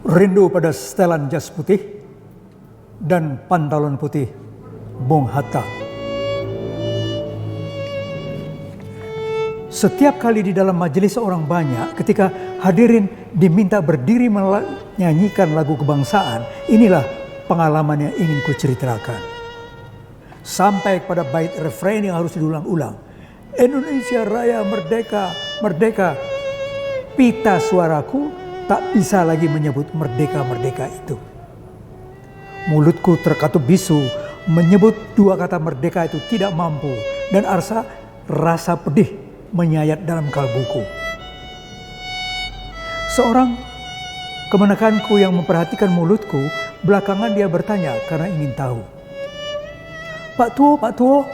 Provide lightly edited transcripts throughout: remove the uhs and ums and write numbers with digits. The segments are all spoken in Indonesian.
Rindu pada setelan jas putih dan pantalon putih Bung Hatta. Setiap kali di dalam majelis orang banyak, ketika hadirin diminta berdiri menyanyikan lagu kebangsaan, inilah pengalaman yang ingin kuceritakan. Sampai kepada bait refrain yang harus diulang-ulang. Indonesia Raya merdeka, merdeka. Pita suaraku tak bisa lagi menyebut merdeka-merdeka itu. Mulutku terkatup bisu menyebut dua kata merdeka itu tidak mampu, dan rasa pedih menyayat dalam kalbuku. Seorang kemenakanku yang memperhatikan mulutku, belakangan dia bertanya karena ingin tahu. Pak Tuo,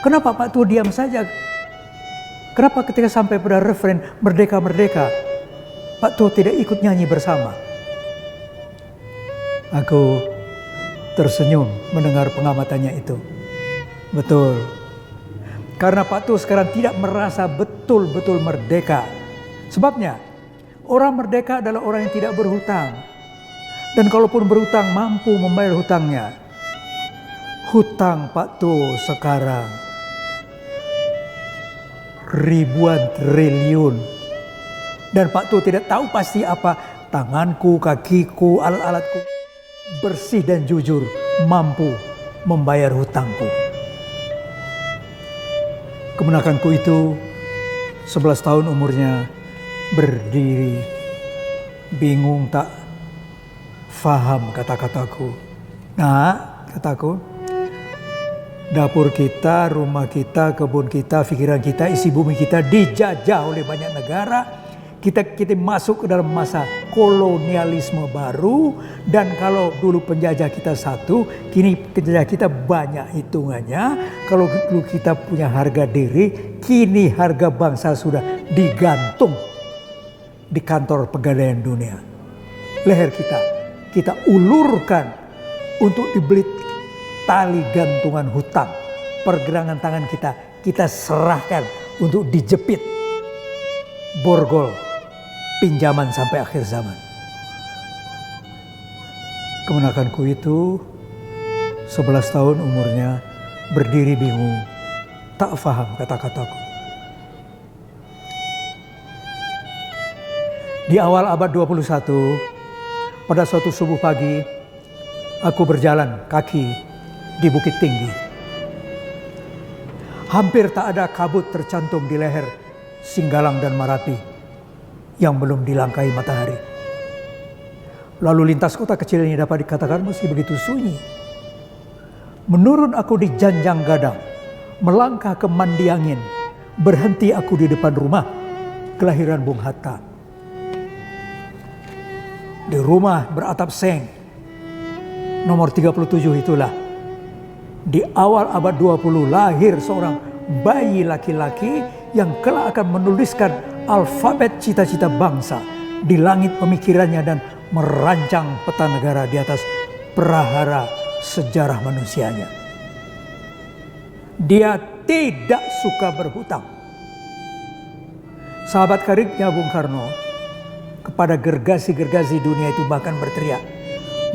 kenapa Pak Tuo diam saja? Kenapa ketika sampai pada referen merdeka, merdeka, Pak Tuo tidak ikut nyanyi bersama? Aku tersenyum mendengar pengamatannya itu. Betul. Karena Pak Tuo sekarang tidak merasa betul-betul merdeka. Sebabnya, orang merdeka adalah orang yang tidak berhutang. Dan kalaupun berhutang mampu membayar hutangnya. Hutang Pak Tuo sekarang ribuan triliun. Dan Pak Tuo tidak tahu pasti apa. Tanganku, kakiku, alat-alatku bersih dan jujur mampu membayar hutangku. Kemenakanku itu 11 tahun umurnya berdiri bingung tak faham kata-kataku. Nah, kataku, dapur kita, rumah kita, kebun kita, pikiran kita, isi bumi kita dijajah oleh banyak negara. Kita masuk ke dalam masa kolonialisme baru, dan kalau dulu penjajah kita satu, kini penjajah kita banyak hitungannya. Kalau dulu kita punya harga diri, kini harga bangsa sudah digantung di kantor pegadaian dunia. Leher kita ulurkan untuk dibeli tali gantungan hutang. Pergelangan tangan kita serahkan untuk dijepit borgol pinjaman sampai akhir zaman. Kemenakanku itu 11 tahun umurnya berdiri bingung, tak faham kata-kataku. Di awal abad 21, pada suatu subuh pagi, aku berjalan kaki di bukit tinggi. Hampir tak ada kabut tercantum di leher Singgalang dan Marapi yang belum dilangkahi matahari. Lalu lintas kota kecil ini dapat dikatakan meski begitu sunyi. Menurun aku di Janjang Gadang, melangkah ke Mandi Angin, berhenti aku di depan rumah kelahiran Bung Hatta. Di rumah beratap seng, nomor 37 itulah, di awal abad 20 lahir seorang bayi laki-laki yang kelak akan menuliskan alfabet cita-cita bangsa di langit pemikirannya dan merancang peta negara di atas prahara sejarah manusianya. Dia tidak suka berhutang. Sahabat karibnya Bung Karno kepada gergasi-gergasi dunia itu bahkan berteriak,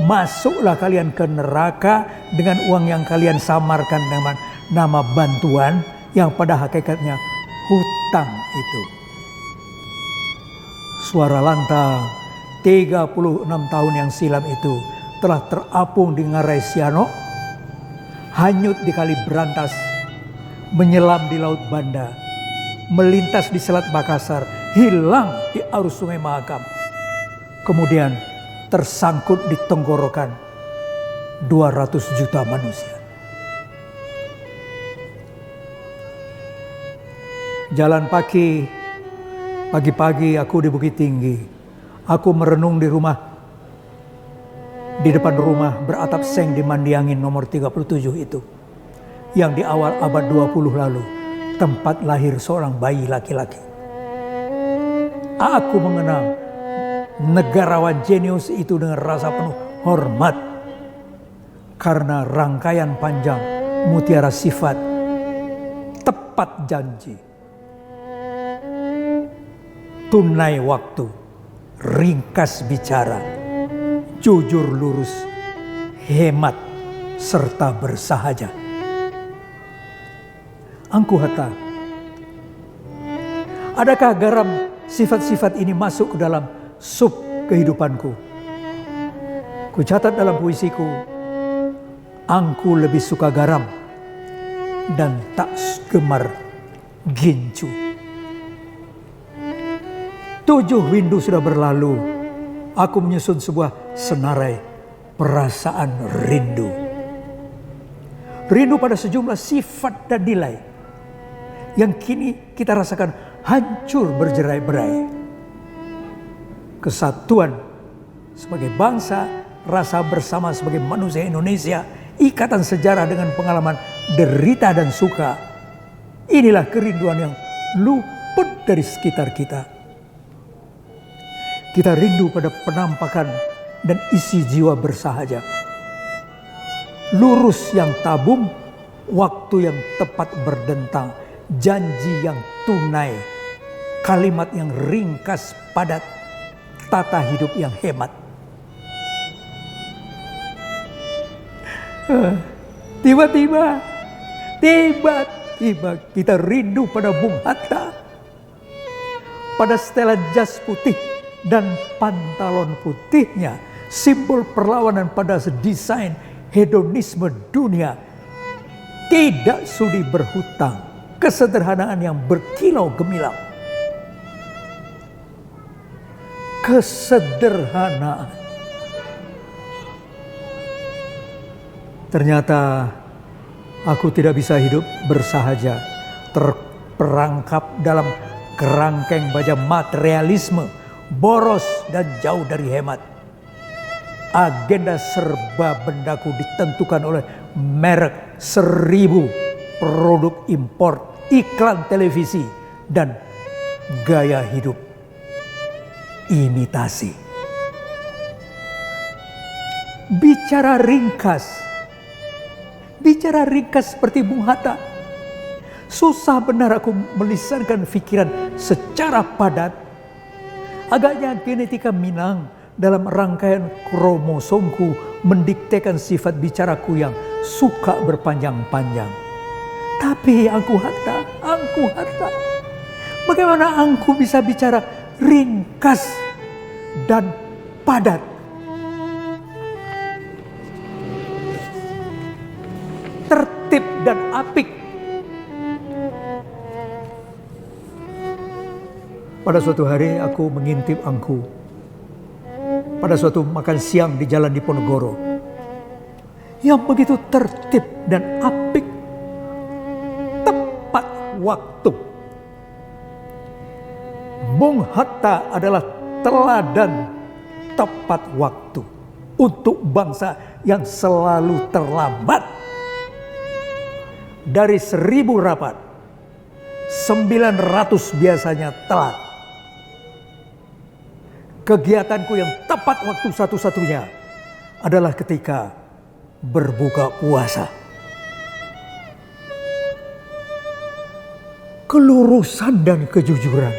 masuklah kalian ke neraka dengan uang yang kalian samarkan dengan nama bantuan yang pada hakikatnya hutang itu. Suara lantang 36 tahun yang silam itu telah terapung di Ngarai Siano, hanyut di Kali Berantas, menyelam di Laut Banda, melintas di Selat Makassar, hilang di arus Sungai Mahakam, kemudian tersangkut di tenggorokan 200 juta manusia. Jalan pagi-pagi aku di Bukit Tinggi. Aku merenung di depan rumah beratap seng di Mandi Angin nomor 37 itu. Yang di awal abad 20 lalu, tempat lahir seorang bayi laki-laki. Aku mengenal negarawan jenius itu dengan rasa penuh hormat. Karena rangkaian panjang mutiara sifat, tepat janji, tunai waktu, ringkas bicara, jujur lurus, hemat, serta bersahaja. Angku Hatta, adakah garam sifat-sifat ini masuk ke dalam sup kehidupanku? Ku catat dalam puisiku, angku lebih suka garam dan tak gemar gincu. 7 windu sudah berlalu, aku menyusun sebuah senarai perasaan rindu. Rindu pada sejumlah sifat dan nilai yang kini kita rasakan hancur bercerai-berai. Kesatuan sebagai bangsa, rasa bersama sebagai manusia Indonesia, ikatan sejarah dengan pengalaman derita dan suka. Inilah kerinduan yang luput dari sekitar kita. Kita rindu pada penampakan dan isi jiwa bersahaja. Lurus yang tabung, waktu yang tepat berdentang, janji yang tunai, kalimat yang ringkas padat, tata hidup yang hemat. Tiba-tiba kita rindu pada Bung Hatta, pada setelan jas putih dan pantalon putihnya, simbol perlawanan pada desain hedonisme dunia. Tidak sudi berhutang, kesederhanaan yang berkilau gemilang. Kesederhanaan. Ternyata aku tidak bisa hidup bersahaja, terperangkap dalam kerangkeng baja materialisme, boros dan jauh dari hemat. Agenda serba bendaku ditentukan oleh merek 1000 produk impor, iklan televisi, dan gaya hidup imitasi. Bicara ringkas seperti Bung Hatta. Susah benar aku melisankan pikiran secara padat. Agaknya genetika Minang dalam rangkaian kromosomku mendiktekan sifat bicaraku yang suka berpanjang-panjang. Tapi Angku Hatta, bagaimana Angku bisa bicara ringkas dan padat? Tertib dan apik. Pada suatu hari aku mengintip Angku pada suatu makan siang di Jalan Diponegoro yang begitu tertib dan apik, tepat waktu. Bung Hatta adalah teladan tepat waktu untuk bangsa yang selalu terlambat. Dari 1000 rapat, 900 biasanya telat. Kegiatanku yang tepat waktu satu-satunya adalah ketika berbuka puasa. Kelurusan dan kejujuran.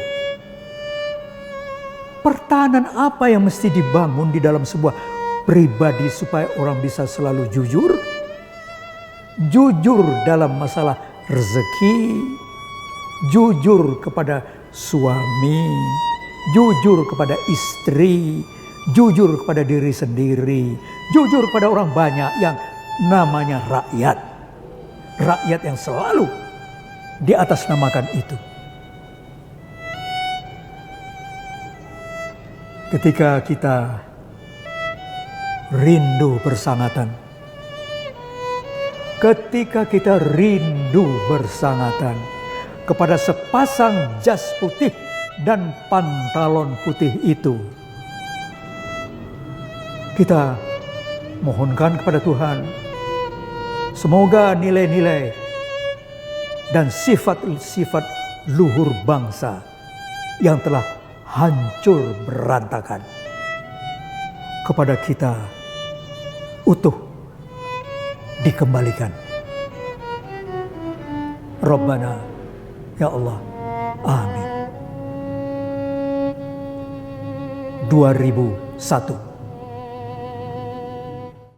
Pertahanan apa yang mesti dibangun di dalam sebuah pribadi supaya orang bisa selalu jujur? Jujur dalam masalah rezeki, jujur kepada suami, jujur kepada istri, jujur kepada diri sendiri, jujur kepada orang banyak yang namanya rakyat. Rakyat yang selalu di atas namakan itu. Ketika kita rindu bersangatan, kepada sepasang jas putih dan pantalon putih itu, kita mohonkan kepada Tuhan, semoga nilai-nilai dan sifat-sifat luhur bangsa yang telah hancur berantakan kepada kita utuh dikembalikan. Rabbana, ya Allah, amin. 2001.